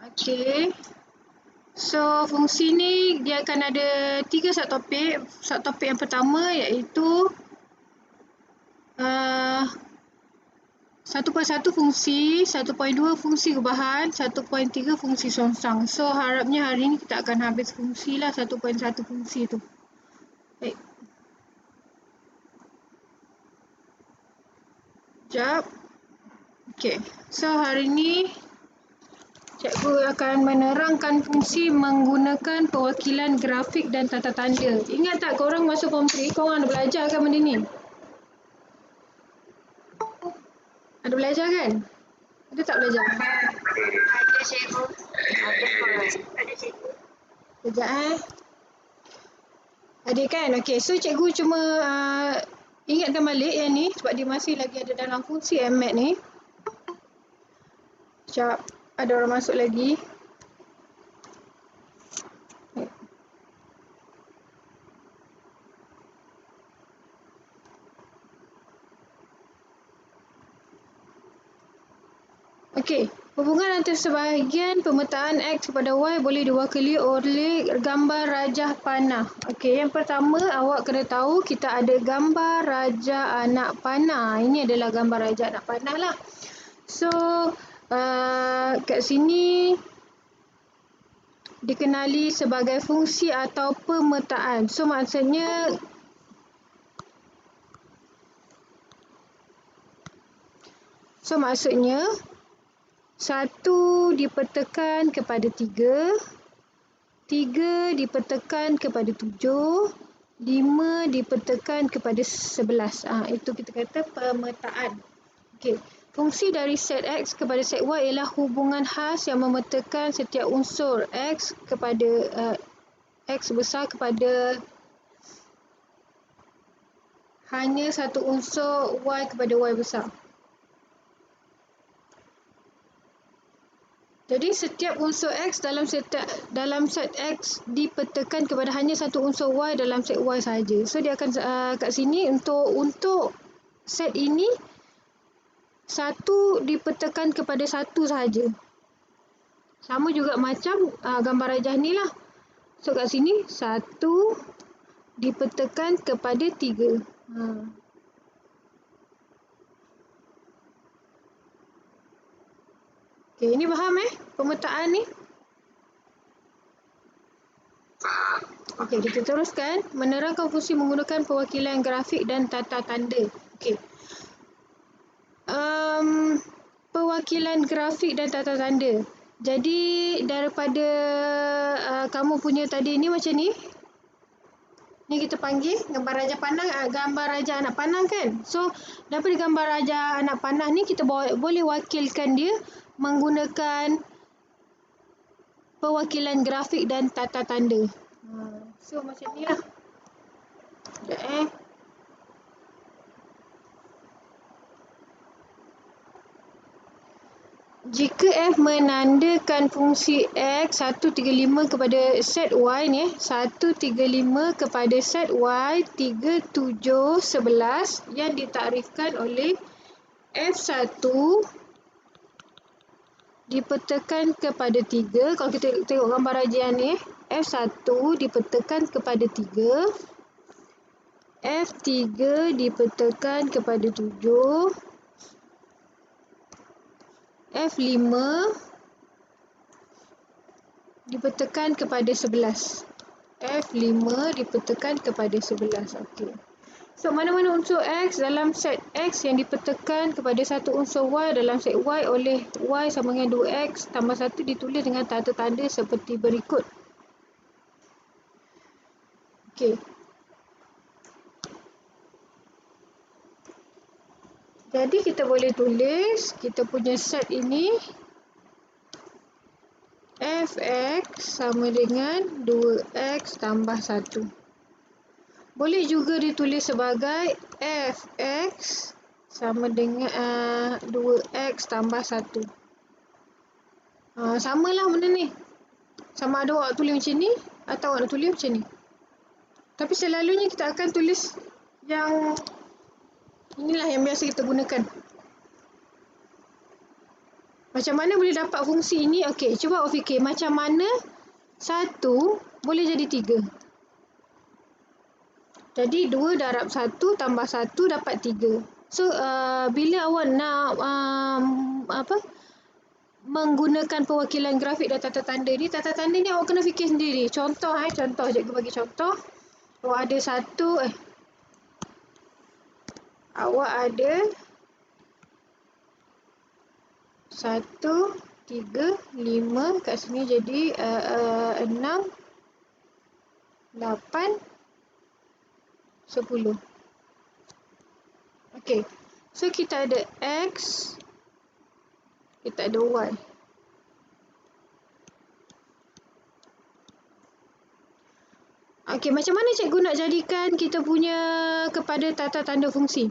Okey. So, fungsi ni dia akan ada 3 subtopik. Subtopik yang pertama iaitu 1.1 fungsi, 1.2 fungsi gubahan, 1.3 fungsi songsang. So, harapnya hari ni kita akan habis fungsi lah 1.1 fungsi tu. Baik. Sekejap. Okey. So, hari ni cikgu akan menerangkan fungsi menggunakan perwakilan grafik dan tata tanda. Ingat tak korang masuk form 3, korang ada belajar kan benda ni? Ada belajar kan? Ada tak belajar? Ada cikgu. Ada cikgu. Sekejap Adik kan? Okey, so cikgu cuma ingatkan balik yang ni sebab dia masih lagi ada dalam fungsi MMAT ni. Sekejap, ada orang masuk lagi. Okey, hubungan antara sebahagian pemetaan X kepada Y boleh diwakili oleh gambar rajah panah. Okey, yang pertama awak kena tahu kita ada gambar rajah anak panah. Ini adalah gambar rajah anak panah lah. So, kat sini dikenali sebagai fungsi atau pemetaan. So, maksudnya satu dipetakan kepada 3, 3 dipetakan kepada 7, 5 dipetakan kepada 11. Itu kita kata pemetaan. Okey. Fungsi dari set X kepada set Y ialah hubungan khas yang memetakan setiap unsur X kepada X besar kepada hanya satu unsur Y kepada Y besar. Jadi setiap unsur X dalam set X dipetakan kepada hanya satu unsur Y dalam set Y sahaja. So dia akan kat sini untuk set ini satu dipetakan kepada satu sahaja. Sama juga macam gambar rajah ni lah. So kat sini satu dipetakan kepada 3. Okey, ini faham pemetaan ni? Okey, kita teruskan. Menerangkan fungsi menggunakan perwakilan grafik dan tata tanda. Okey. Perwakilan grafik dan tata tanda. Jadi daripada kamu punya tadi ni macam ni. Ni kita panggil gambar rajah panah, gambar rajah anak panah kan? So, daripada gambar rajah anak panah ni kita boleh wakilkan dia menggunakan perwakilan grafik dan tata tanda. So macam ni lah. Sekejap Jika F menandakan fungsi X 135 kepada set Y ni 135 kepada set Y 37 11 yang ditakrifkan oleh F1 dipetakan kepada 3. Kalau kita tengok gambar rajah ni, F1 dipetakan kepada 3, F3 dipetakan kepada 7, F5 dipetakan kepada 11. F5 dipetakan kepada 11. Okey. So, mana-mana unsur X dalam set X yang dipetakan kepada satu unsur Y dalam set Y oleh Y sama dengan 2X tambah 1 ditulis dengan tanda tanda seperti berikut. Okey. Jadi, kita boleh tulis kita punya set ini Fx sama dengan 2X tambah 1. Boleh juga ditulis sebagai Fx sama dengan 2X tambah 1. Samalah benda ni. Sama ada awak tulis macam ni atau awak nak tulis macam ni. Tapi selalunya kita akan tulis yang inilah yang biasa kita gunakan. Macam mana boleh dapat fungsi ini? Okey, cuba awak fikir macam mana 1 boleh jadi 3. Jadi 2 darab 1 tambah 1 dapat 3. So, bila awak nak menggunakan perwakilan grafik dan tata tanda ni awak kena fikir sendiri. Contoh, cikgu bagi contoh. Awak ada 1, 3, 5 kat sini jadi 6, 8, 10. Okey. So kita ada X, kita ada Y. Okey, macam mana cikgu nak jadikan kita punya kepada tata tanda fungsi?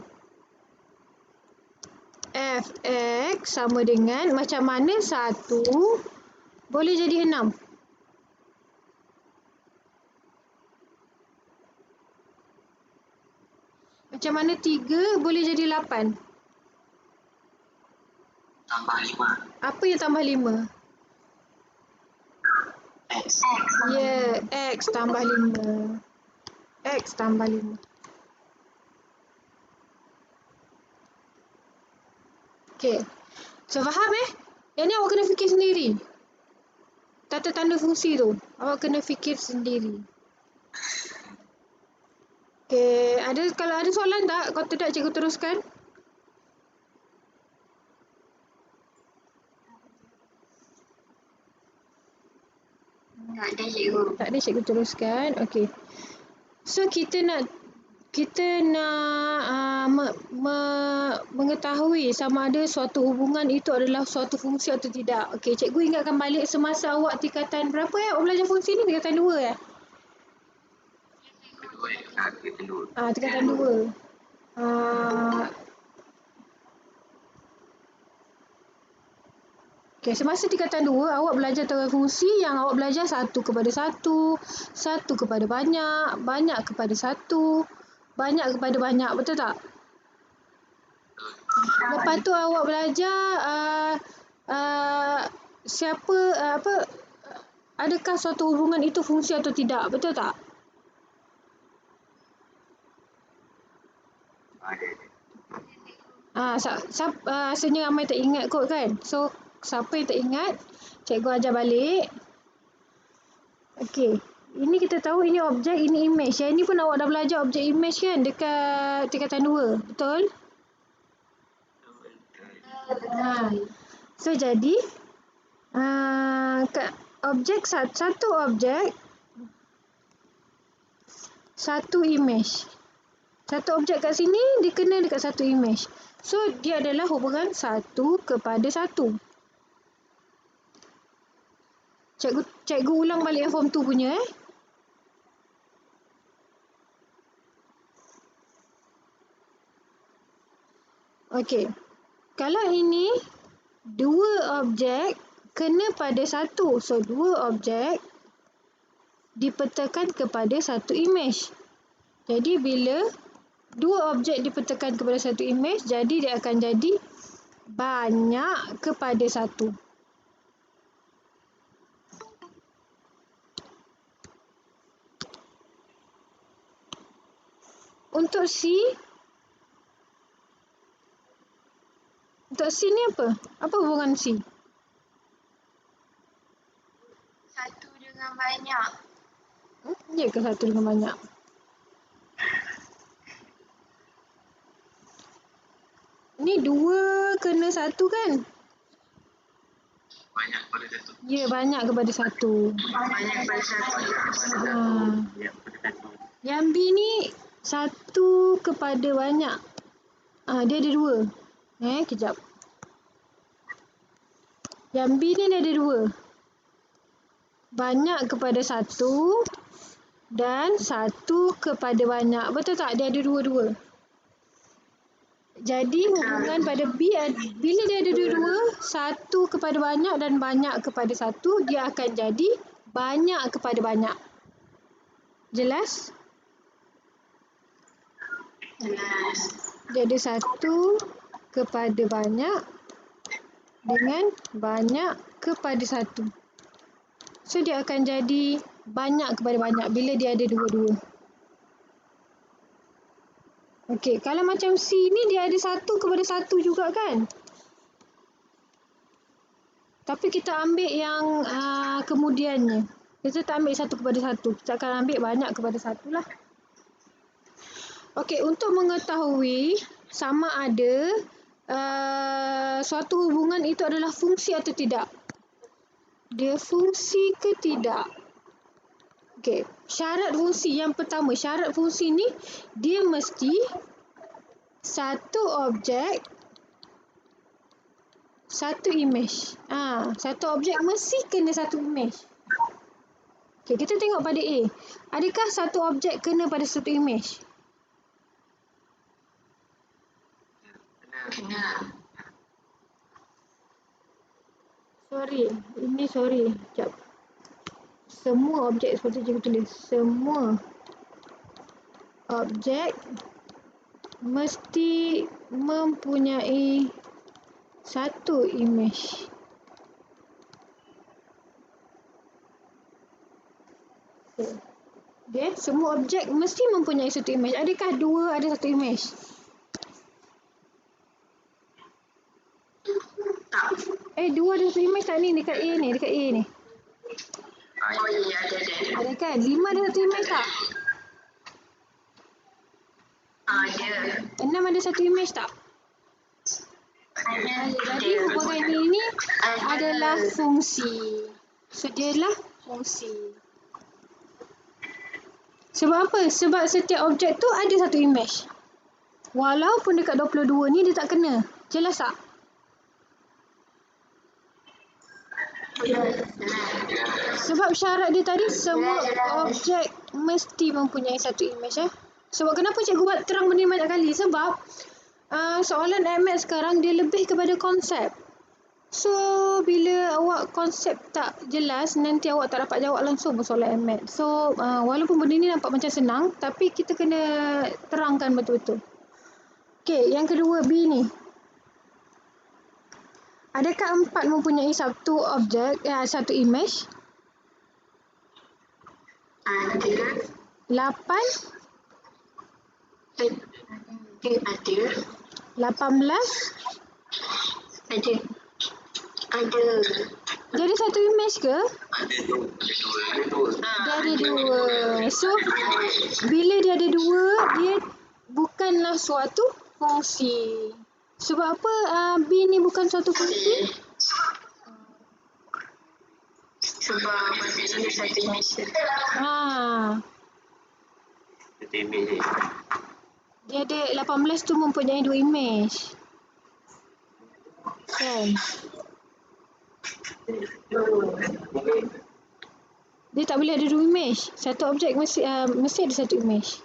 Fx sama dengan macam mana 1 boleh jadi 6? Macam mana 3 boleh jadi 8? Tambah 5. Apa yang tambah 5? X. Ya, X tambah 5. X tambah 5. Okey. So, faham Yang ni awak kena fikir sendiri. Tata tanda fungsi tu. Awak kena fikir sendiri. Okey. Kalau ada soalan tak? Kalau tidak, cikgu teruskan. Tak ada cikgu. Tak ada, cikgu teruskan. Okey. So, kita nak mengetahui sama ada suatu hubungan itu adalah suatu fungsi atau tidak. Okey, cikgu ingatkan balik semasa awak tingkatan berapa awak belajar fungsi ni? Tingkatan 2 tingkatan 2. Okey, semasa tingkatan 2 awak belajar tentang fungsi yang awak belajar 1 kepada 1, 1 kepada banyak, banyak kepada 1, banyak kepada banyak, betul tak? Lepas tu awak belajar adakah suatu hubungan itu fungsi atau tidak, betul tak? Rasanya ramai tak ingat kot kan? So, siapa yang tak ingat, cikgu ajar balik. Okey. Ini kita tahu ini objek, ini image. Yang ini pun awak dah belajar objek image kan dekat tingkatan 2. Betul? So, jadi satu objek, satu image. Satu objek kat sini dikena dekat satu image. So, dia adalah hubungan 1 kepada 1. Cikgu ulang balik yang form 2 punya Okey. Kalau ini 2 objek kena pada 1. So, 2 objek dipetakan kepada satu image. Jadi, bila 2 objek dipetakan kepada satu image, jadi dia akan jadi banyak kepada 1. Untuk C ni apa? Apa hubungan C? 1 dengan banyak. Ya ke 1 dengan banyak? Ni 2 kena 1 kan? Banyak kepada 1. Ya, banyak kepada 1. Banyak kepada 1. Yang B ni 1 kepada banyak. Dia ada 2. Kejap. Yang B ni dia ada 2. Banyak kepada 1 dan 1 kepada banyak. Betul tak? Dia ada 2-2. Jadi hubungan pada B, bila dia ada 2-2, 1 kepada banyak dan banyak kepada 1, dia akan jadi banyak kepada banyak. Jelas? Jelas. Dia ada 1 kepada banyak dengan banyak kepada satu. So, dia akan jadi banyak kepada banyak bila dia ada dua-dua. Okey, kalau macam C ni dia ada satu kepada satu juga kan? Tapi kita ambil yang kemudiannya. Kita tak ambil satu kepada satu. Kita akan ambil banyak kepada satu lah. Okey, untuk mengetahui sama ada suatu hubungan itu adalah fungsi atau tidak. Dia fungsi ke tidak? Okey, syarat fungsi yang pertama. Syarat fungsi ni dia mesti satu objek, satu image. Satu objek mesti kena satu image. Okey, kita tengok pada A. Adakah satu objek kena pada satu image? Kena. Sorry. Sekejap. Semua objek seperti cikgu tulis. Semua objek mesti mempunyai satu image. Okay. Semua objek mesti mempunyai satu image. Adakah dua ada satu image? Tak. Dua ada satu image tak ni? Dekat A ni. Oh ya, ada. Ada kan? 5 ada satu image tak? Ada. 6 ada satu image tak? Jadi hubungan ini adalah fungsi. So, dia adalah fungsi. Sebab apa? Sebab setiap objek tu ada satu image. Walaupun dekat 22 ni dia tak kena. Jelas tak? Sebab syarat dia tadi semua objek mesti mempunyai satu image. Sebab kenapa cikgu buat terang benda ni banyak kali? Sebab soalan AMAT sekarang dia lebih kepada konsep. So, bila awak konsep tak jelas, nanti awak tak dapat jawab langsung soalan AMAT. So, walaupun benda ni nampak macam senang, tapi kita kena terangkan betul-betul. Okey, yang kedua B ni. Adakah 4 mempunyai satu objek, satu image? Ada. 8? Ada. 18? Ada. Jadi satu image ke? Ada dua. Dia ada dua. So, bila dia ada dua, dia bukanlah suatu fungsi. Sebab apa B ni bukan suatu fungsi? Sebab masih ada satu image. Satu image. Dia ada 18 tu mempunyai dua image. Kan? Dia tak boleh ada dua image. Satu objek mesti ada satu image.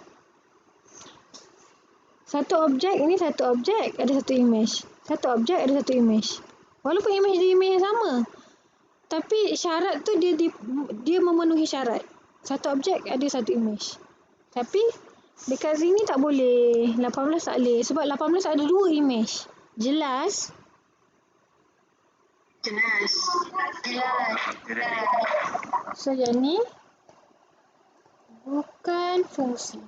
Satu objek ni satu objek ada satu image. Satu objek ada satu image. Walaupun image dia image yang sama. Tapi syarat tu dia memenuhi syarat. Satu objek ada satu image. Tapi dekat sini tak boleh. 18 tak boleh. Sebab 18 ada dua image. Jelas? Jelas. So, yang ni bukan fungsi.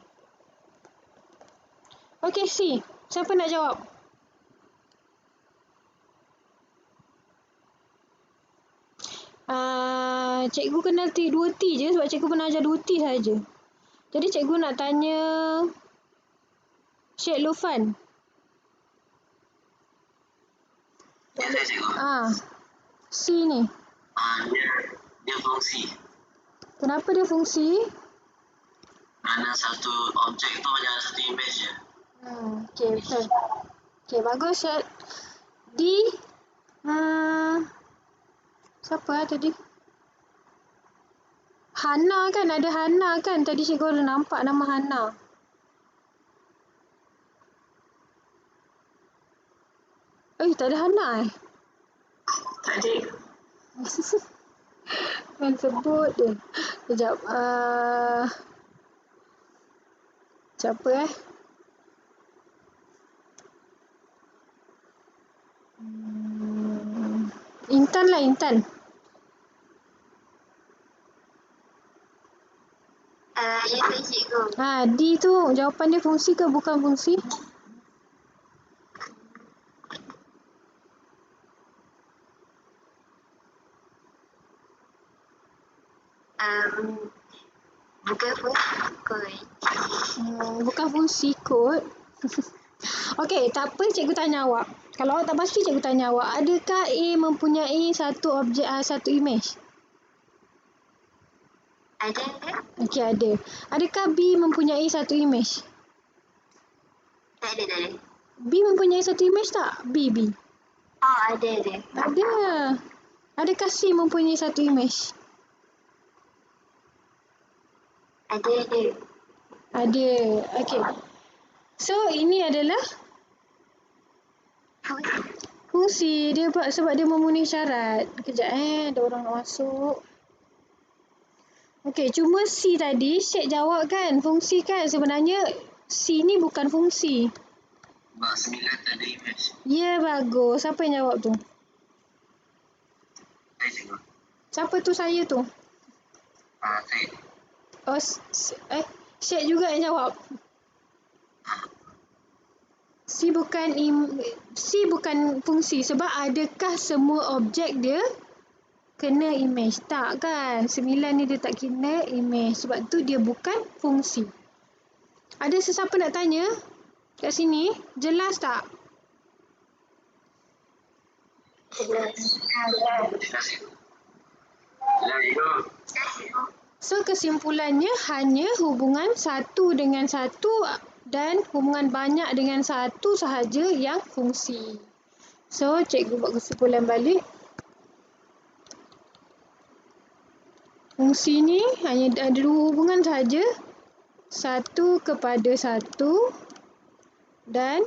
Okey, C. Siapa nak jawab? Cikgu kenal dua T je sebab cikgu pernah ajar 2T saja. Jadi cikgu nak tanya Syed Lufan. Ya, saya cikgu. C ni. Dia fungsi. Kenapa dia fungsi? Kerana satu objek tu macam ada satu image je. Okey, betul. Okey, bagus Syed. D. Siapa tadi? Hana kan? Ada Hana kan? Tadi cikgu ada nampak nama Hana. Tak ada Hana Tak ada. Kan sebut dia. Sekejap. Siapa Intan lah, Intan. Ya tak cikgu. D tu jawapan dia fungsi ke bukan fungsi? Bukan fungsi kot. Bukan fungsi kot. Okey, tak apa, cikgu tanya awak. Kalau awak tak pasti, cikgu tanya awak. Adakah A mempunyai satu objek, satu image? Ada ke? Okey, ada. Adakah B mempunyai satu image? Tak ada. B mempunyai satu image tak? B. Oh, ada. Ada. Adakah C mempunyai satu image? Ada. Ada. Okey. So, ini adalah fungsi. Dia sebab dia memenuhi syarat. Kejap ada orang nak masuk. Okey, cuma C tadi, Syed jawab kan, fungsi kan. Sebenarnya C ni bukan fungsi. Sebab 9 tak ada image. Ya, bagus. Siapa yang jawab tu? Saya cikgu. Siapa tu saya tu? Saya. Oh, Syed juga yang jawab. C bukan fungsi sebab adakah semua objek dia kena image? Tak kan? 9 ni dia tak kena image. Sebab tu dia bukan fungsi. Ada sesiapa nak tanya? Kat sini, jelas tak? Jelas. So, kesimpulannya hanya hubungan satu dengan satu dan hubungan banyak dengan satu sahaja yang fungsi. So, cikgu buat kesimpulan balik. Fungsi ni hanya ada dua hubungan sahaja. Satu kepada satu dan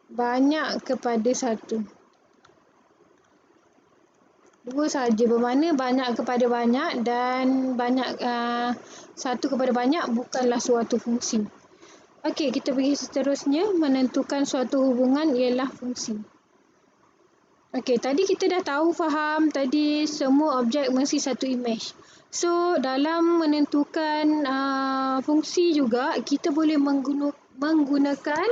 banyak kepada satu. Dua sahaja, bermakna banyak kepada banyak dan banyak satu kepada banyak bukanlah suatu fungsi. Okey, kita pergi seterusnya. Menentukan suatu hubungan ialah fungsi. Okey, tadi kita dah tahu, faham tadi semua objek mesti satu image. So, dalam menentukan fungsi juga, kita boleh menggunakan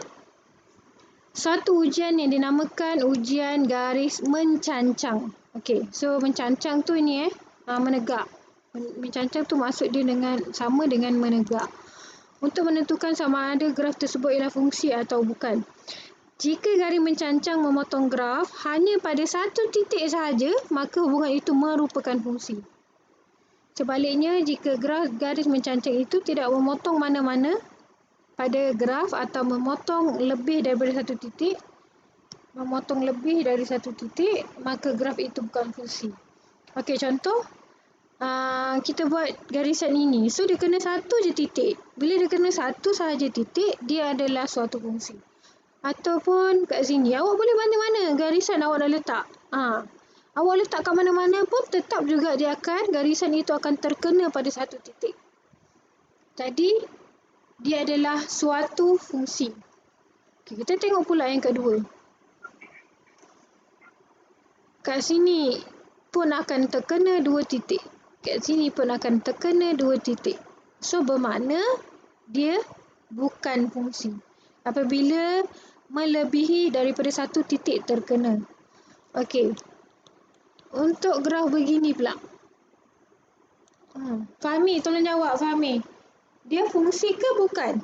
satu ujian yang dinamakan ujian garis mencancang. Okey, so mencancang tu ni menegak. Mencancang tu maksud dia sama dengan menegak. Untuk menentukan sama ada graf tersebut ialah fungsi atau bukan. Jika garis mencancang memotong graf hanya pada satu titik sahaja, maka hubungan itu merupakan fungsi. Sebaliknya, jika garis mencancang itu tidak memotong mana-mana pada graf atau memotong lebih dari satu titik, maka graf itu bukan fungsi. Okey, contoh. Kita buat garisan ini. So, dia kena satu je titik. Bila dia kena satu sahaja titik, dia adalah suatu fungsi. Ataupun kat sini, awak boleh mana-mana garisan awak dah letak. Awak letak kat mana-mana pun tetap juga garisan itu akan terkena pada satu titik. Jadi, dia adalah suatu fungsi. Okay, kita tengok pula yang kedua. Kat sini pun akan terkena dua titik. Kat sini pun akan terkena dua titik. So, bermakna dia bukan fungsi. Apabila melebihi daripada satu titik terkena. Okey. Untuk graf begini pula. Fahmi, tolong jawab Fahmi. Dia fungsi ke bukan?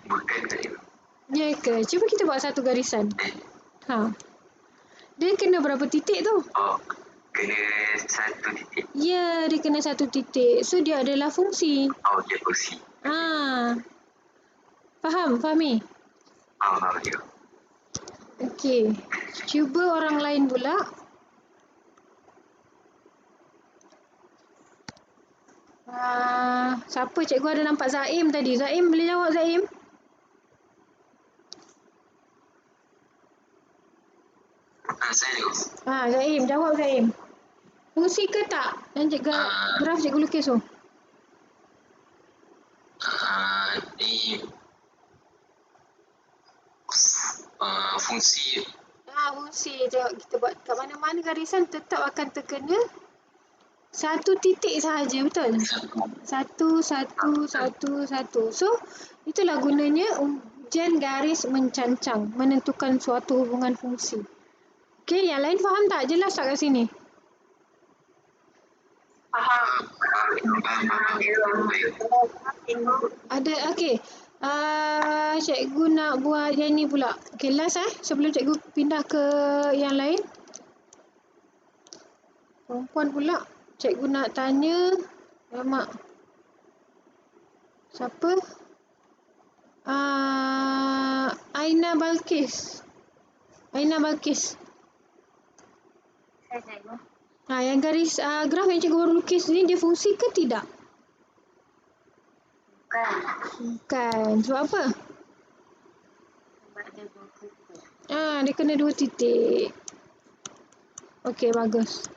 Bukan tadi. Ya ke? Cuba kita buat satu garisan. Dia kena berapa titik tu? Oh, kena satu titik. Ya, dia kena satu titik. So, dia adalah fungsi. Oh, dia fungsi. Faham, Fahmi? Faham juga. Okey. Cuba orang lain pula. Siapa? Cikgu ada nampak Zaim tadi. Zaim, boleh jawab Zaim? Saya juga. Zaim, jawab Zaim. Fungsi ke tak? Yang graf cikgu lukis tu. Ni fungsi Fungsi. Tengok kita buat kat mana-mana garisan tetap akan terkena satu titik sahaja, betul? Satu. So, itulah gunanya ujian garis mencancang, menentukan suatu hubungan fungsi. Okey, yang lain faham tak? Jelas tak kat sini? Ada, okey. Cikgu nak buat yang ni pula. Okey, last sebelum cikgu pindah ke yang lain. Perempuan pula. Cikgu nak tanya. Alamak. Siapa? Aina Balkis. Saya cikgu. Yang garis graf yang cikgu baru lukis ni dia fungsi ke tidak? Bukan. Sebab apa? Sebab dia berkuku. Dia kena 2 titik. Okey, bagus.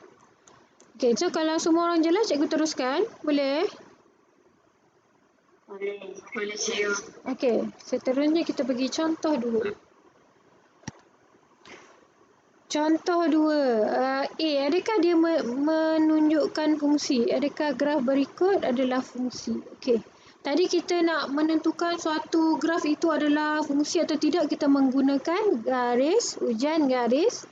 Okey, so kalau semua orang jelas, cikgu teruskan. Boleh? Boleh cikgu. Okey, seterusnya kita pergi contoh 2. Contoh 2. Adakah dia menunjukkan fungsi? Adakah graf berikut adalah fungsi? Okey. Tadi kita nak menentukan suatu graf itu adalah fungsi atau tidak, kita menggunakan ujian garis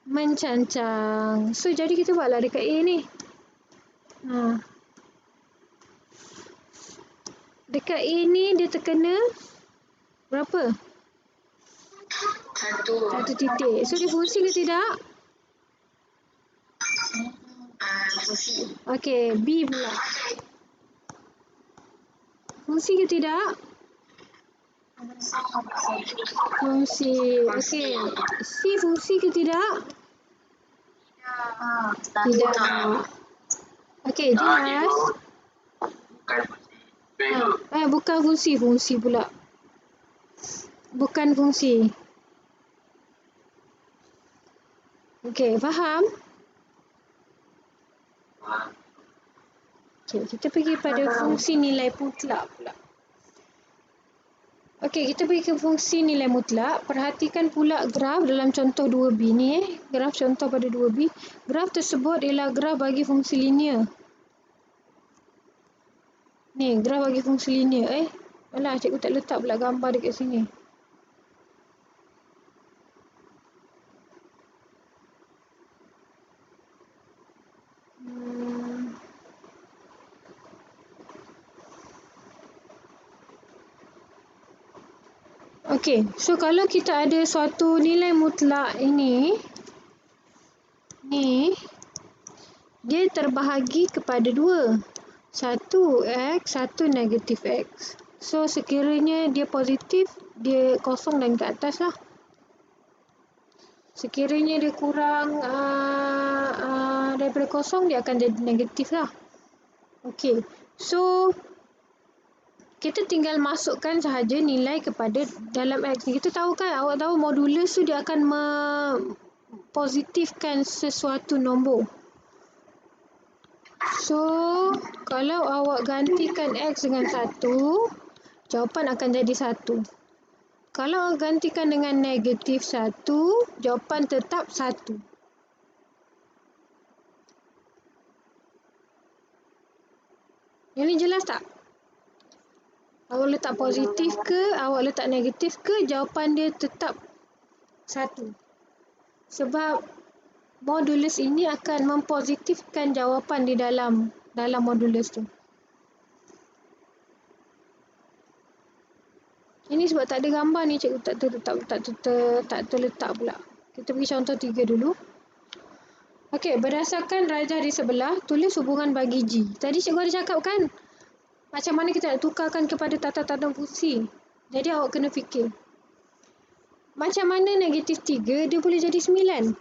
mencancang. So, jadi kita buatlah dekat A ni. Dekat A ni dia terkena berapa? 1 titik. So, dia fungsi ke tidak? Fungsi. Okey, B pula. Fungsi ke tidak? Fungsi. Okey. C fungsi ke tidak? Tidak. Okey, jelas. Bukan fungsi. Fungsi pula. Bukan fungsi. Okey, faham? Okey, kita pergi pada fungsi nilai mutlak pula. Okey, kita pergi ke fungsi nilai mutlak. Perhatikan pula graf dalam contoh 2B ni. Graf contoh pada 2B. Graf tersebut ialah graf bagi fungsi linear. Ni, graf bagi fungsi linear. Alah, cikgu tak letak pula gambar dekat sini. Okey, so kalau kita ada suatu nilai mutlak ini, dia terbahagi kepada 2. 1 X, 1 negatif X. So, sekiranya dia positif, dia kosong dan ke atas lah. Sekiranya dia kurang daripada kosong, dia akan jadi negatif lah. Okey, so kita tinggal masukkan sahaja nilai kepada dalam X ni. Kita tahu kan, awak tahu modulus tu dia akan positifkan sesuatu nombor. So, kalau awak gantikan X dengan 1, jawapan akan jadi 1. Kalau awak gantikan dengan negatif 1, jawapan tetap 1. Ini jelas tak? Awak letak positif ke, awak letak negatif ke, jawapan dia tetap 1. Sebab modulus ini akan mempositifkan jawapan di dalam modulus tu. Ini sebab tak ada gambar ni, cikgu tak terletak pula. Kita pergi contoh 3 dulu. Okey, berdasarkan rajah di sebelah, tulis hubungan bagi G. Tadi cikgu ada cakap kan, macam mana kita nak tukarkan kepada tata-tata fungsi. Jadi awak kena fikir. Macam mana negatif 3 dia boleh jadi 9?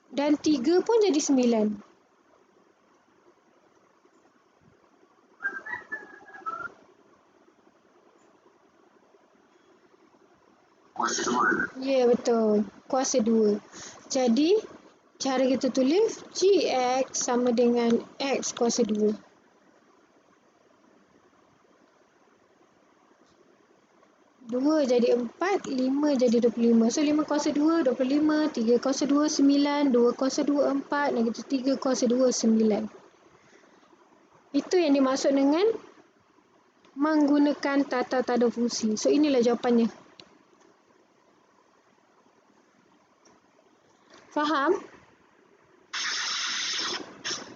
Dan 3 pun jadi 9. kuasa 2. Ya, betul. Kuasa 2. Jadi, cara kita tulis Gx sama dengan X kuasa 2. 2 jadi 4, 5 jadi 25. So 5 kuasa 2, 25, 3 kuasa 2, 9, 2 kuasa 2, 4, negatif 3 kuasa 2, 9. Itu yang dimaksud dengan menggunakan tata fungsi. So inilah jawapannya. Faham?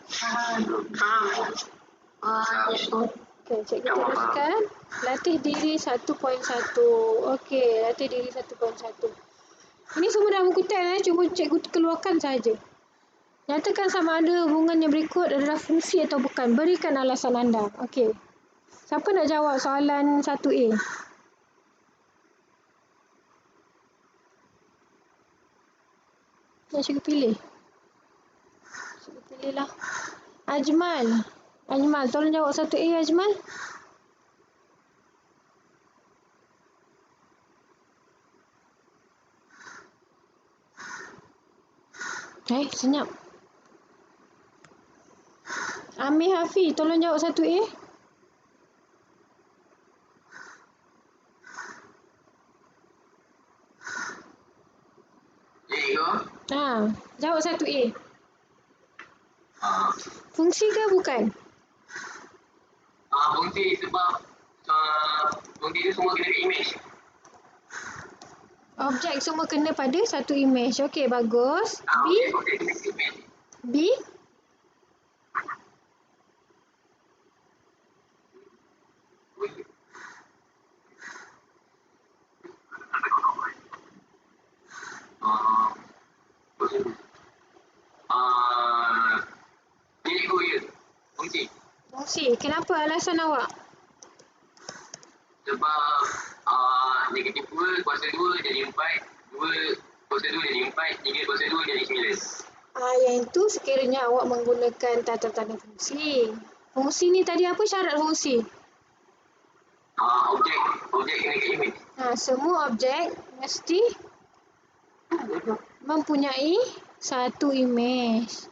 Faham. Okey, cikgu teruskan. Latih diri 1.1. Okey, latih diri 1.1. Ini semua dalam buku teks cuma cikgu keluarkan saja. Nyatakan sama ada hubungan yang berikut adalah fungsi atau bukan. Berikan alasan anda. Okey. Siapa nak jawab soalan 1A? Nak cikgu pilih? Cikgu pilihlah. Ajmal. Ajmal, tolong jawab 1A, Ajmal. Senyap. Amir Hafi, tolong jawab 1A. Jawab 1A. Fungsi ke bukan? Fungsi sebab fungsi tu semua kena image. Objek semua kena pada satu image. Okey, bagus. B? B? Fungsi. Kenapa alasan awak? Sebab negatif 2 kuasa 2 jadi 4, 2 kuasa 2 jadi 4, 3 kuasa 2 jadi 9. Yang itu sekiranya awak menggunakan tata fungsi. Fungsi ni tadi apa syarat fungsi? Objek kena ke image. Semua objek mesti mempunyai satu image.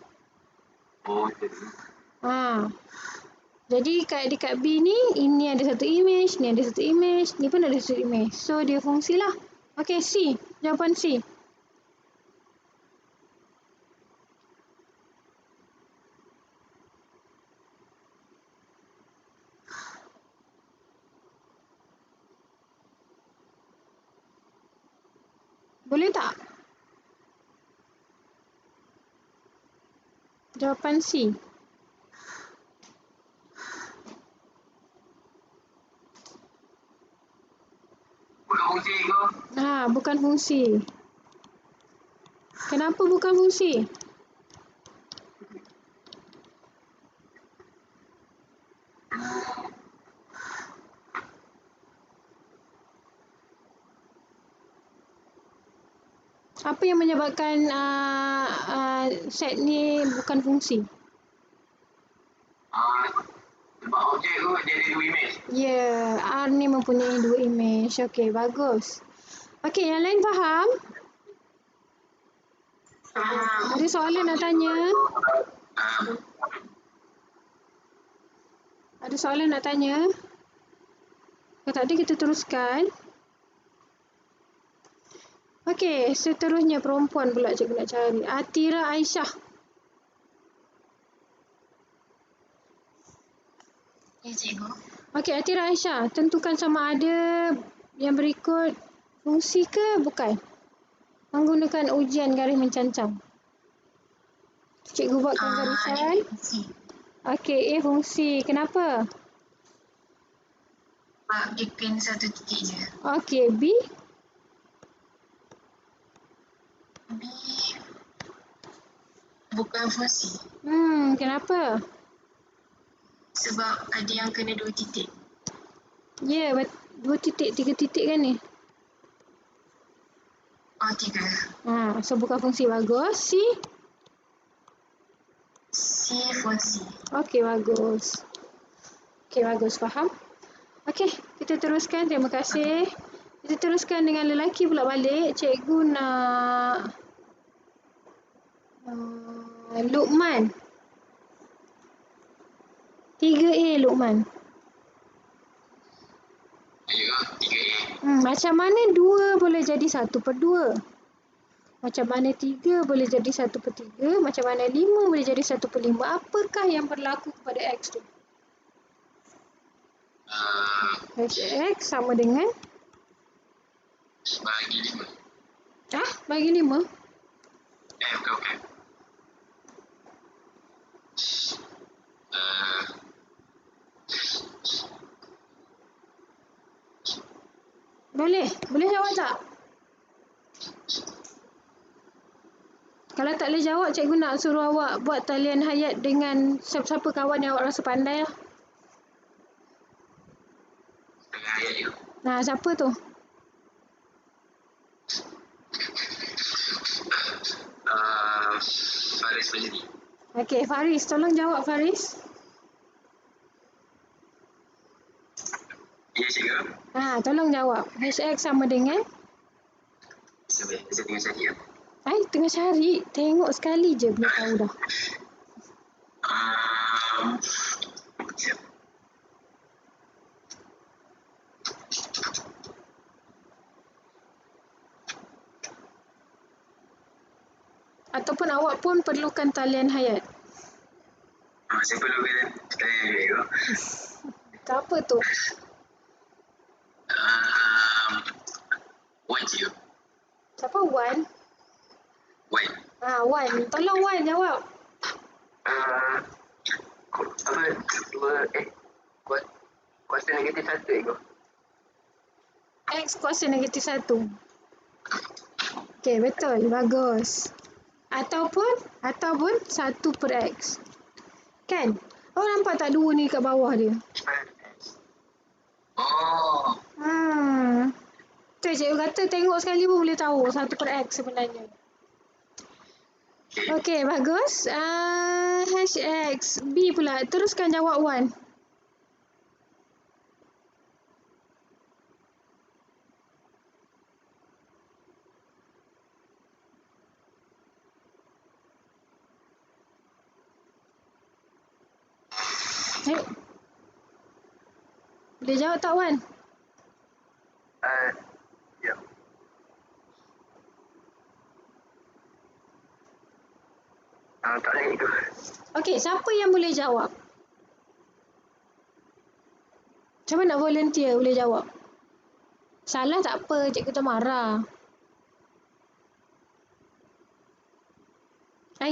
Jadi dekat B ni, ini ada satu image, ni ada satu image, ni pun ada satu image. So dia fungsi lah. Okey, C. Jawapan C. Boleh tak? Jawapan C. Bukan fungsi ke? Bukan fungsi. Kenapa bukan fungsi? Apa yang menyebabkan set ni bukan fungsi? Sebab objek tu dia ada 2 image. Ya, R ni mempunyai 2 image. Okey, bagus. Okey, yang lain faham? Ada soalan nak tanya? Ada soalan nak tanya? Kalau tak ada, kita teruskan. Okey, seterusnya perempuan pula cikgu nak cari. Atira Aisyah. Ya, cikgu. Okey, Atira Aisyah. Tentukan sama ada yang berikut fungsi ke bukan? Menggunakan ujian garis mencancang. Cikgu buatkan garisan. Fungsi. Okey, A fungsi. Kenapa? Sebab dia kena satu titik je. Okey, B? B bukan fungsi. Kenapa? Sebab ada yang kena 2 titik. Ya, 2 titik, 3 titik kan ni? 3. So bukan fungsi. Bagus. C? C fungsi. Okey, bagus. Okey, bagus. Faham? Okey, kita teruskan. Terima kasih. Kita teruskan dengan lelaki pula balik. Cikgu nak Luqman. 3A Luqman. Ya, 3A. Macam mana 2 boleh jadi 1/2? Macam mana 3 boleh jadi 1/3? Macam mana 5 boleh jadi 1/5? Apakah yang berlaku kepada X tu? X sama dengan? Bagi 5. Bagi 5? Bukan. Boleh jawab tak? Kalau tak boleh jawab, cikgu nak suruh awak buat talian hayat dengan siapa kawan yang awak rasa pandai lah. Tengah ayat je. Siapa tu? Faris Majidi. Okey, Faris. Tolong jawab, Faris. Ya, cikgu. Tolong jawab. HX sama dengan? Saya tengah cari ya. Tengah cari. Tengok sekali je boleh tahu dah. Siap. Ataupun awak pun perlukan talian hayat. Saya perlukan talian juga. Apa tu? Wan cikgu. Siapa Wan? Wan. Wan. Tolong Wan jawab. Kuasa negatif 1 cikgu. X kuasa negatif 1. Okey, betul. Bagus. Ataupun 1/X. Kan? Awak nampak tak 2 ni kat bawah dia? Tu cikgu kata tengok sekali pun boleh tahu 1/X sebenarnya. Okey, bagus. HX. B pula. Teruskan jawab Wan. Boleh jawab tak Wan? Ya. Tak boleh itu. Okey, siapa yang boleh jawab? Cuba nak volunteer boleh jawab. Salah tak apa, cikgu tak marah.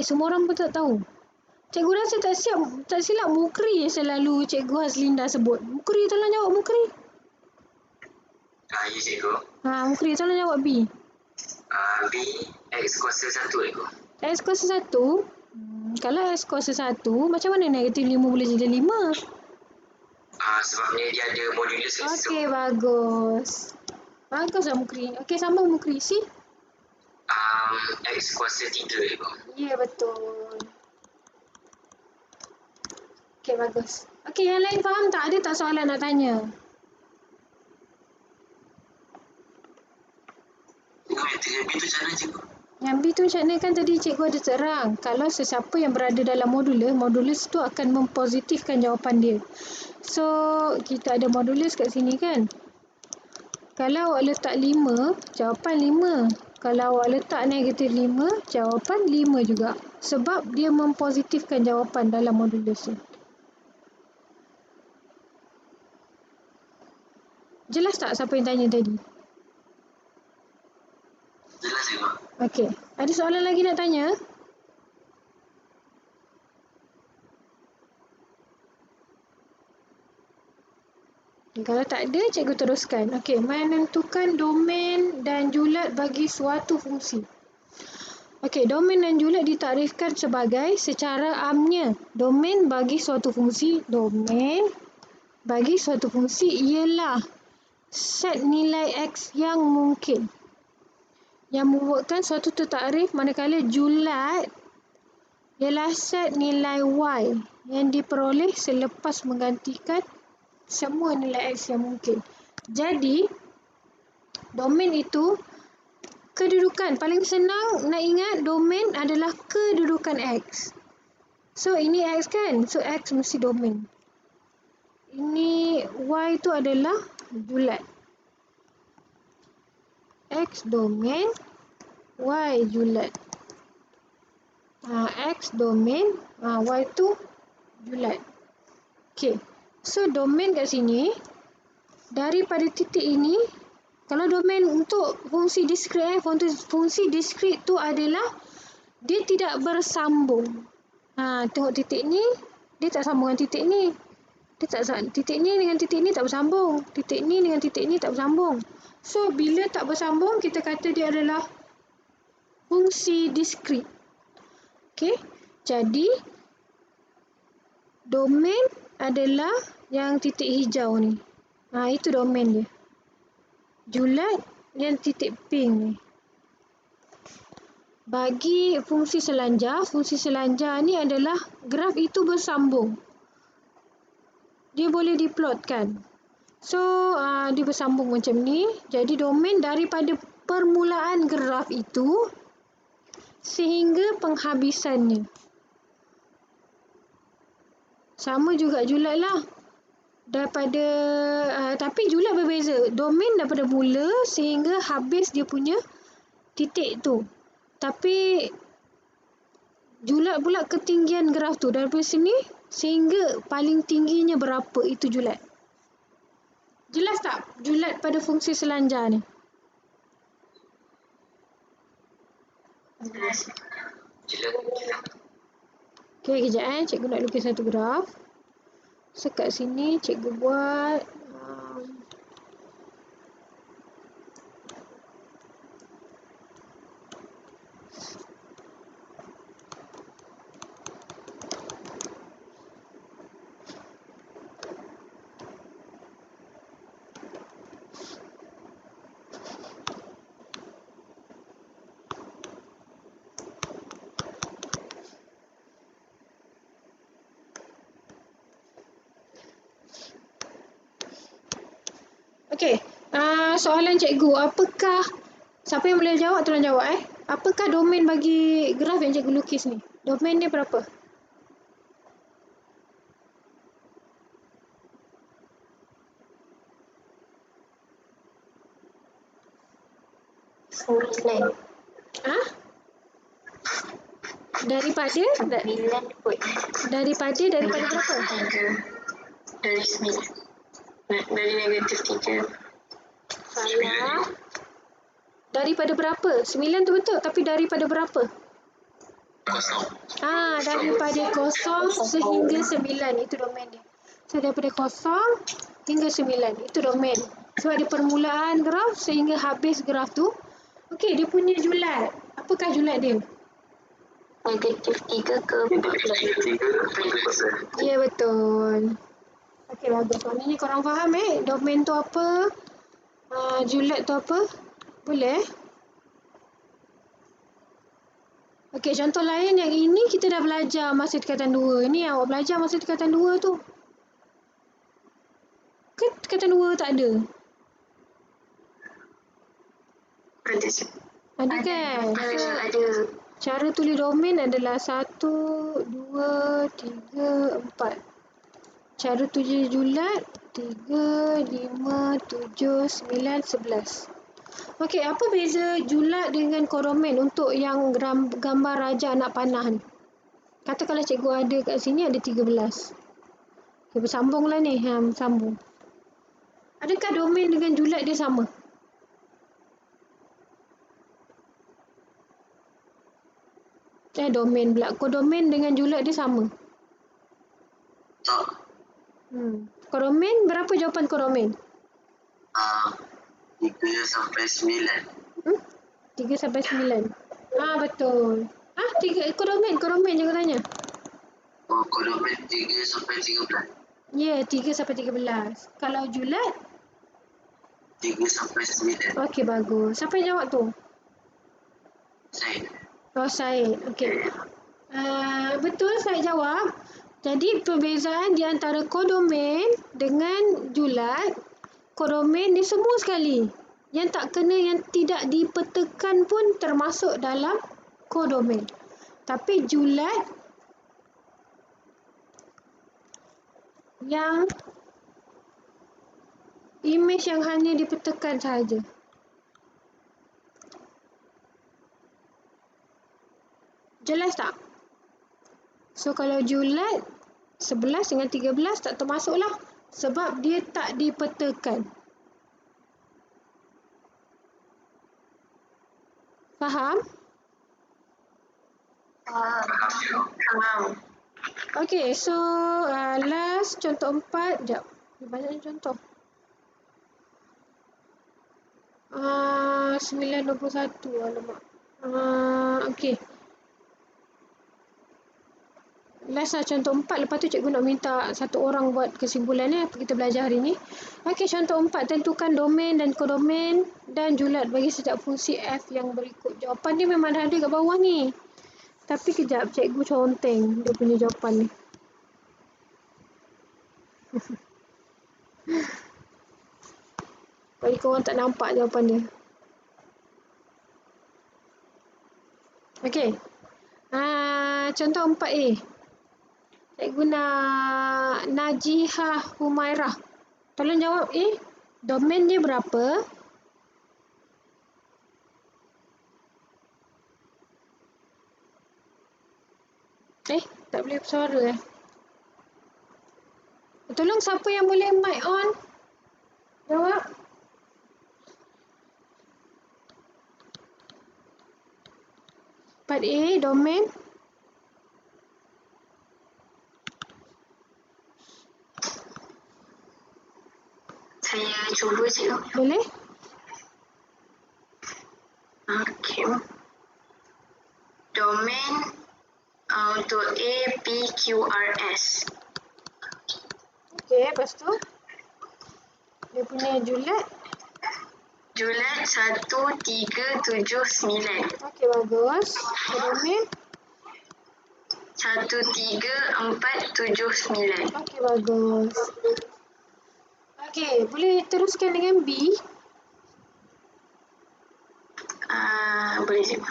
Semua orang pun tak tahu. Cikgu rasa tak silap Mukri selalu Cikgu Haslinda sebut. Mukri tolong jawab Mukri. Ya cikgu. Mukri tolong jawab B. B X kuasa 1 cikgu. X kuasa 1. Kalau X kuasa 1, macam mana negatif 5 boleh jadi 5? Sebabnya dia ada modulus. Okey, bagus. Baguslah Mukri. Okey, sambung Mukri. C. X kuasa 3 cikgu. Ya, betul. Okey, bagus. Okey, yang lain faham tak? Ada tak soalan nak tanya? Yang B tu macam mana cikgu? Yang B tu macam mana kan tadi cikgu ada terang. Kalau sesiapa yang berada dalam modulus tu akan mempositifkan jawapan dia. So, kita ada modulus kat sini kan? Kalau awak letak 5, jawapan 5. Kalau awak letak negatif 5, jawapan 5 juga. Sebab dia mempositifkan jawapan dalam modulus tu. Jelas tak siapa yang tanya tadi? Jelas cikgu. Okey. Ada soalan lagi nak tanya? Kalau tak ada, cikgu teruskan. Okey, menentukan domain dan julat bagi suatu fungsi. Okey, domain dan julat ditakdirkan sebagai secara amnya. Domain bagi suatu fungsi. Domain bagi suatu fungsi ialah set nilai X yang mungkin. Yang membuatkan suatu tertakrif manakala julat ialah set nilai Y yang diperoleh selepas menggantikan semua nilai X yang mungkin. Jadi, domain itu kedudukan. Paling senang nak ingat domain adalah kedudukan X. So, ini X kan? So, X mesti domain. Ini Y itu adalah julat. X domain, Y julat. X domain, Y tu julat. Okay. So domain kat sini, daripada titik ini, kalau domain untuk fungsi diskrit, fungsi diskrit tu adalah dia tidak bersambung. Tengok titik ni, dia tak sambung dengan titik ni. Titik ni dengan titik ni tak bersambung. Titik ni dengan titik ni tak bersambung. So, bila tak bersambung, kita kata dia adalah fungsi diskrit. Okay. Jadi, domain adalah yang titik hijau ni. Itu domain dia. Julat yang titik pink ni. Bagi fungsi selanjar ni adalah graf itu bersambung. Dia boleh diplotkan. So, dia bersambung macam ni. Jadi, domain daripada permulaan graf itu sehingga penghabisannya. Sama juga julat lah. Daripada, tapi julat berbeza. Domain daripada mula sehingga habis dia punya titik tu. Tapi julat pula ketinggian graf tu daripada sini sehingga paling tingginya berapa, itu julat. Jelas tak julat pada fungsi selanjar ni? Jelas. Okay, kejap cikgu nak lukis satu graf. So kat sini cikgu buat Okey, soalan cikgu, apakah, siapa yang boleh jawab tolong jawab apakah domain bagi graf yang cikgu lukis ni? Domain dia berapa? Daripada berapa? 3. Dari 9. Dari negatif 3. Salah. Daripada berapa? 9 tu betul, tapi daripada berapa? Kosong. Daripada 0 sehingga 9, itu domain dia. So, daripada 0 hingga 9, itu domain. Sebab dia permulaan graf sehingga habis graf tu. Okey, dia punya julat. Apakah julat dia? Negatif 3 ke 14. Ya, betul. Okey, bagus. Maknanya korang faham domain tu apa? Julat tu apa? Boleh? Okey, contoh lain yang ini kita dah belajar masa tingkatan 2. Ini awak belajar masa tingkatan 2 tu. Ke tingkatan 2 tak ada? Ada kan? So, Ada. cara tulis domain adalah 1, 2, 3, 4. Cara tulis julat 3, 5, 7, 9, 11. Okey, apa beza julat dengan kodomen untuk yang gambar raja anak panah ni? Katakanlah cikgu ada kat sini ada 13. Okay, bersambunglah ni. Bersambung. Adakah domain dengan julat dia sama? Domain pula. Kodomen dengan julat dia sama? Tak. Kodomen, berapa jawapan kodomen? 3 sampai 9. 3 sampai 9. Betul. Kodomen jangan tanya. Kodomen 3 sampai 13. Ya, 3 sampai 13. Kalau julat? 3 sampai 9. Okey, bagus. Siapa yang jawab tu? Saya. Said. Okey. Betul saya jawab. Jadi perbezaan di antara kodomen dengan julat, kodomen dia semua sekali. Yang tak kena, yang tidak dipetakan pun termasuk dalam kodomen. Tapi julat yang imej yang hanya dipetakan sahaja. Jelas tak? So kalau julat 11 dengan 13 tak termasuk lah. Sebab dia tak dipetakan. Faham? Faham. Okay, so last contoh 4. Sekejap. Banyak contoh. 9.21. Alamak. Okay. Last lah contoh 4. Lepas tu cikgu nak minta satu orang buat kesimpulan apa kita belajar hari ni. Okay, contoh 4. Tentukan domain dan kodomain dan julat bagi setiap fungsi f yang berikut. Jawapan dia memang ada kat bawah ni. Tapi kejap, cikgu conteng dia punya jawapan ni. Bagi korang tak nampak jawapan dia. Okay. Contoh 4A. Cikgu nak Najihah Humairah. Tolong jawab A. Domain dia berapa? Tak boleh bersuara Tolong siapa yang boleh mic on? Jawab. Part A, domain. Saya cuba cikgu. Boleh? Okay. Domain untuk A, P, Q, R, S. Okay, lepas tu dia punya julat. Julat 1, 3, 7, 9. Okay, bagus. Domain. 1, 3, 4, 7, 9. Okay, bagus. Okay, boleh teruskan dengan B. Boleh cikgu.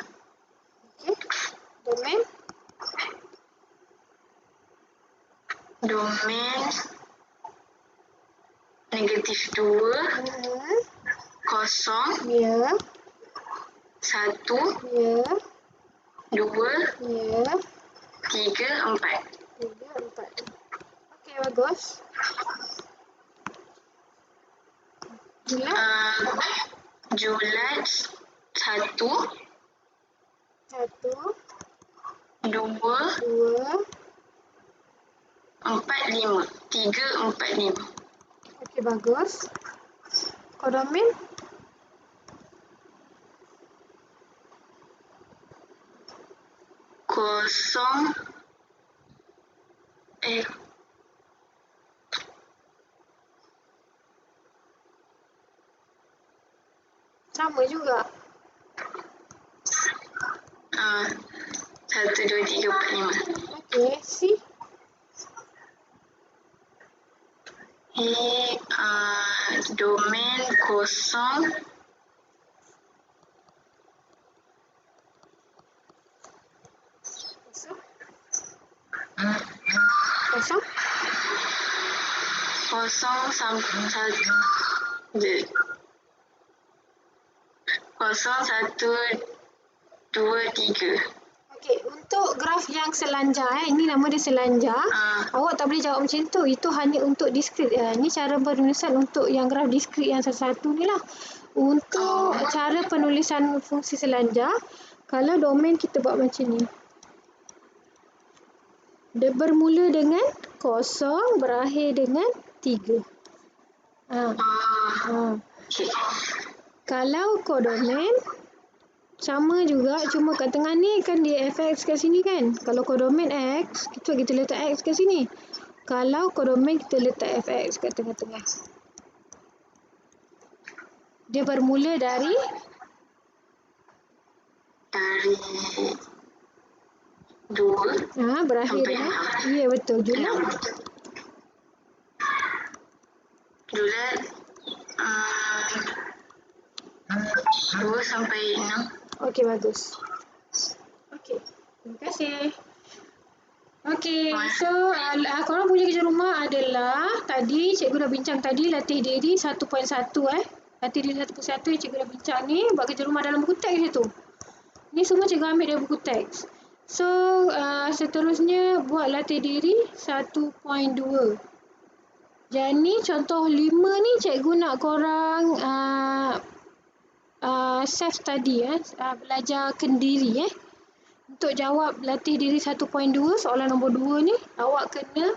Okay. Domain. Domain -2, kosong, Ya. 1, Ya. 2, Ya. 3, 4. 3, 4. Okay, bagus. Julat. Julat 1, 1, 2, 2. 4, 5. 3, 4, 5. Okay, bagus. Kodomain. Kosong. Sama juga. 1, 2, 3, 4, 5. Okay, C. Domain kosong. Kosong. Kosong sampai 1, 2, 3. Okey, untuk graf yang selanjar, ini nama dia selanjar. Awak tak boleh jawab macam tu. Itu hanya untuk diskrit. Ini cara penulisan untuk yang graf diskrit yang satu-satu ni lah. Untuk cara penulisan fungsi selanjar, kalau domain kita buat macam ni. Dia bermula dengan 0, berakhir dengan 3. Kalau kodomain, sama juga, cuma kat tengah ni kan dia fx kat sini kan. Kalau kodomain x, kita letak x kat sini. Kalau kodomain kita letak fx kat tengah-tengah. Dia bermula dari 2 berakhir sampai dengan 6. Ya, betul. Julat 2 sampai 6. Okey, bagus. Okey, terima kasih. Okey, so korang punya kerja rumah adalah tadi cikgu dah bincang tadi latih diri 1.1 Latih diri 1.1 yang cikgu dah bincang ni buat kerja rumah dalam buku teks je tu. Ni semua cikgu ambil dari buku teks. So, seterusnya buat latih diri 1.2. Jadi contoh 5 ni cikgu nak korang self study belajar kendiri Untuk jawab latih diri 1.2 soalan nombor 2 ni awak kena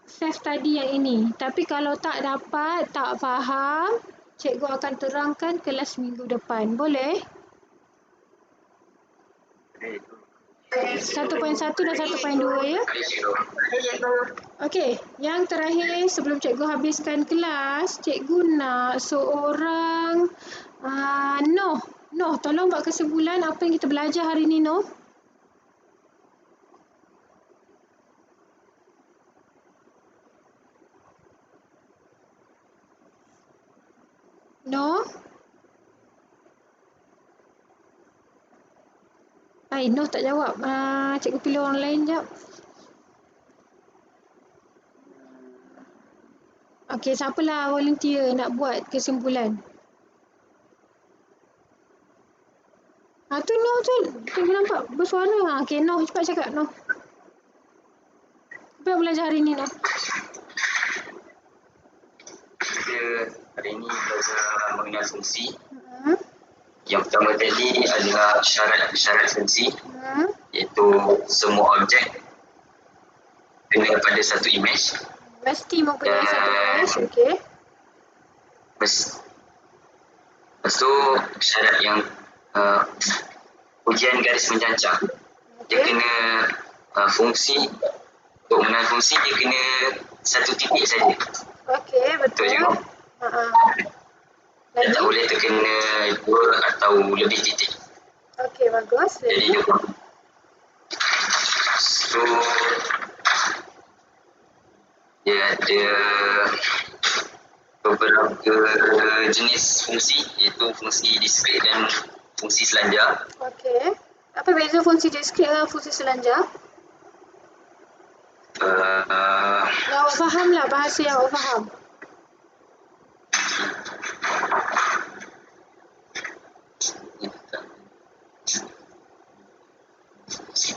self study yang ini. Tapi kalau tak dapat, tak faham, cikgu akan terangkan kelas minggu depan. Boleh? 1.1 dan 1.2 ya. Okey, yang terakhir sebelum cikgu habiskan kelas, cikgu nak seorang Noh, tolong buat kesimpulan apa yang kita belajar hari ni, Noh. Noh? Noh tak jawab. Cikgu pilih orang lain jap. Okey, siapalah volunteer nak buat kesimpulan? Tu Noh tu. Cikgu nampak bersuara. Okey, Noh cepat cakap, Noh. Apa yang belajar hari ni, Noh? Kita hari ni belajar mengenal fungsi. Yang pertama tadi adalah syarat fungsi, iaitu semua objek kena pada satu image. Mesti mempunyai satu image, okey. Lepas tu syarat yang ujian garis mencancang. Dia kena fungsi, untuk mengenal fungsi dia kena satu titik saja. Okey, betul. Dan tak boleh terkena 2 atau lebih titik. Okey, bagus. Jadi so dia ada beberapa jenis fungsi, iaitu fungsi diskret dan fungsi selanjar. Okey. Apa beza fungsi diskret dengan fungsi selanjar? Yang awak faham lah, bahasa yang awak faham. Fungsi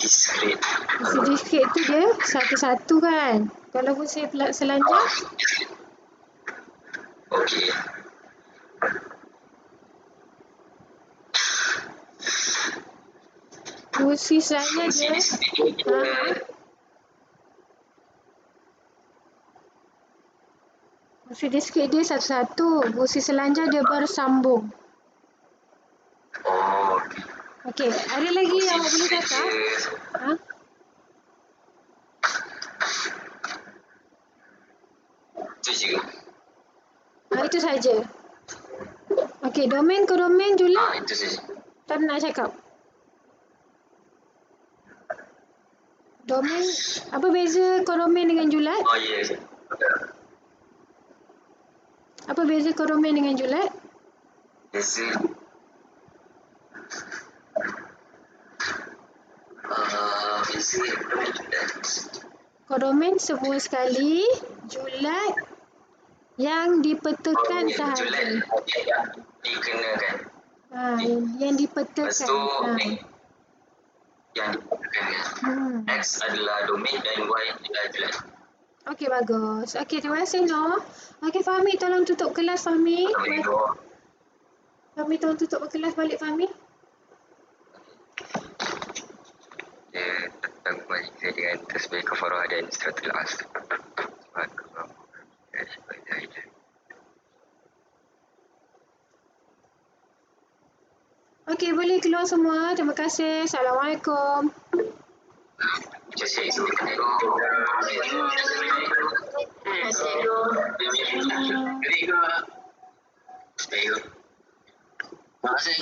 diskret tu dia satu-satu kan. Kalau fungsi selanjar? Okey. Fungsi selanjar dia. Fungsi diskret dia satu-satu. Fungsi selanjar dia bersambung. Oh. Okey, ada lagi yang awak boleh cakap? Itu je. Itu saja. Okey, domain ke domain Julat? Itu saja. Tak nak cakap. Domain, apa beza kodomain dengan Julat? Oh, ya. Apa beza kodomain dengan Julat? Beza kodomain semua sekali, Julat yang dipetakan sahaja. Julat yang dikenakan. Yang dipetakan. Lepas tu yang dipetakan. X adalah domain dan Y adalah Julat. Okey, bagus. Okey, terima kasih, Noh. Okey, Fahmi, tolong tutup kelas, Fahmi. Fahmi, tolong tutup kelas balik, Fahmi. Ya, datang kembali saya dengan tasbih kafarah dan istirahatul asr. Subhanallah. Okey, boleh keluar semua. Terima kasih. Assalamualaikum. Terima kasih.